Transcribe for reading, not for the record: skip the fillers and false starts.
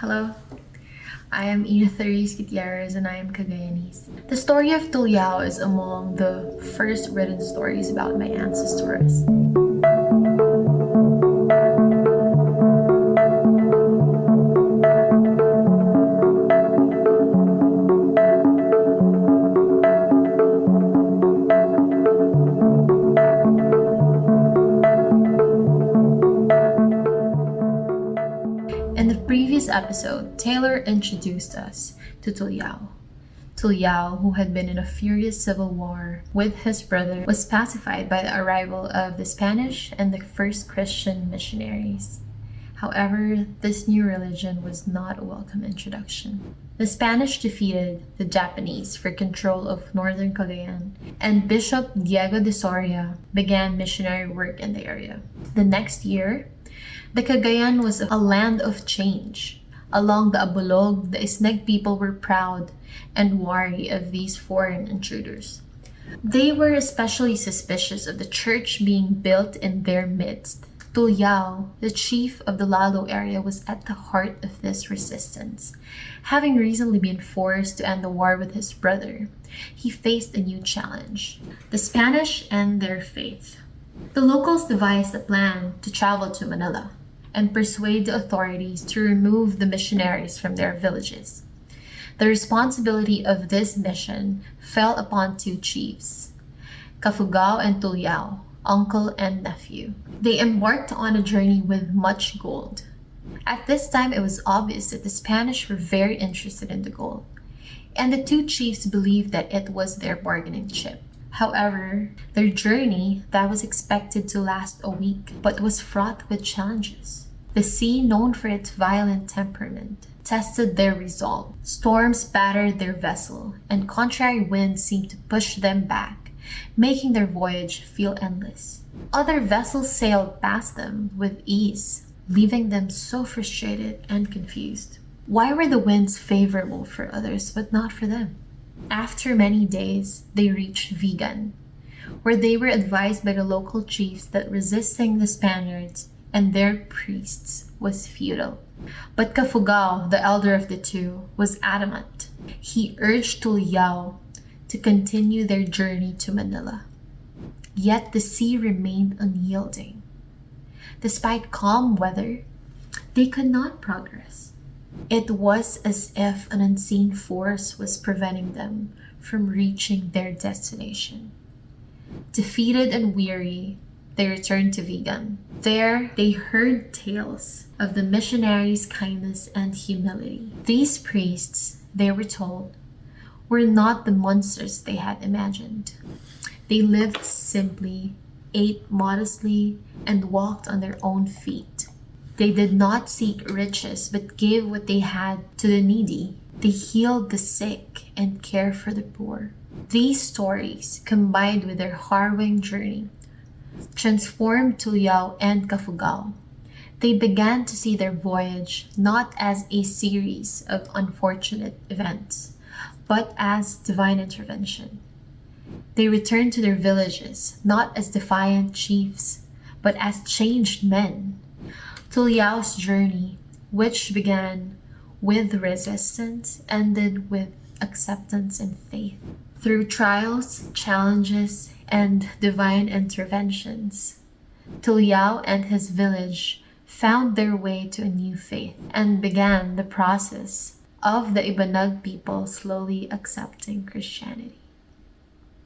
Hello, I am Inna Therese Gutierrez and I am Cagayanese. The story of Tuliau is among the first written stories about my ancestors. In the previous episode, Taylor introduced us to Tuliau. Tuliau, who had been in a furious civil war with his brother, was pacified by the arrival of the Spanish and the first Christian missionaries. However, this new religion was not a welcome introduction. The Spanish defeated the Japanese for control of Northern Cagayan, and Bishop Diego de Soria began missionary work in the area. The next year, the Cagayan was a land of change. Along the Abulog, the Isneg people were proud and wary of these foreign intruders. They were especially suspicious of the church being built in their midst. Tuliau, the chief of the Lal-lo area, was at the heart of this resistance. Having recently been forced to end the war with his brother, he faced a new challenge: the Spanish and their faith. The locals devised a plan to travel to Manila and persuade the authorities to remove the missionaries from their villages. The responsibility of this mission fell upon two chiefs, Cafugao and Tuliau, uncle and nephew. They embarked on a journey with much gold. At this time, it was obvious that the Spanish were very interested in the gold, and the two chiefs believed that it was their bargaining chip. However, their journey, that was expected to last a week, but was fraught with challenges. The sea, known for its violent temperament, tested their resolve. Storms battered their vessel, and contrary winds seemed to push them back, making their voyage feel endless. Other vessels sailed past them with ease, leaving them so frustrated and confused. Why were the winds favorable for others but not for them? After many days, they reached Vigan, where they were advised by the local chiefs that resisting the Spaniards and their priests was futile. But Cafugao, the elder of the two, was adamant. He urged Tuliau to continue their journey to Manila. Yet the sea remained unyielding. Despite calm weather, they could not progress. It was as if an unseen force was preventing them from reaching their destination. Defeated and weary, they returned to Vigan. There, they heard tales of the missionaries' kindness and humility. These priests, they were told, were not the monsters they had imagined. They lived simply, ate modestly, and walked on their own feet. They did not seek riches, but gave what they had to the needy. They healed the sick and cared for the poor. These stories, combined with their harrowing journey, transformed Tuliau and Cafugao. They began to see their voyage not as a series of unfortunate events, but as divine intervention. They returned to their villages not as defiant chiefs, but as changed men. Tuliau's journey, which began with resistance, ended with acceptance and faith. Through trials, challenges, and divine interventions, Tuliau and his village found their way to a new faith and began the process of the Ibanag people slowly accepting Christianity.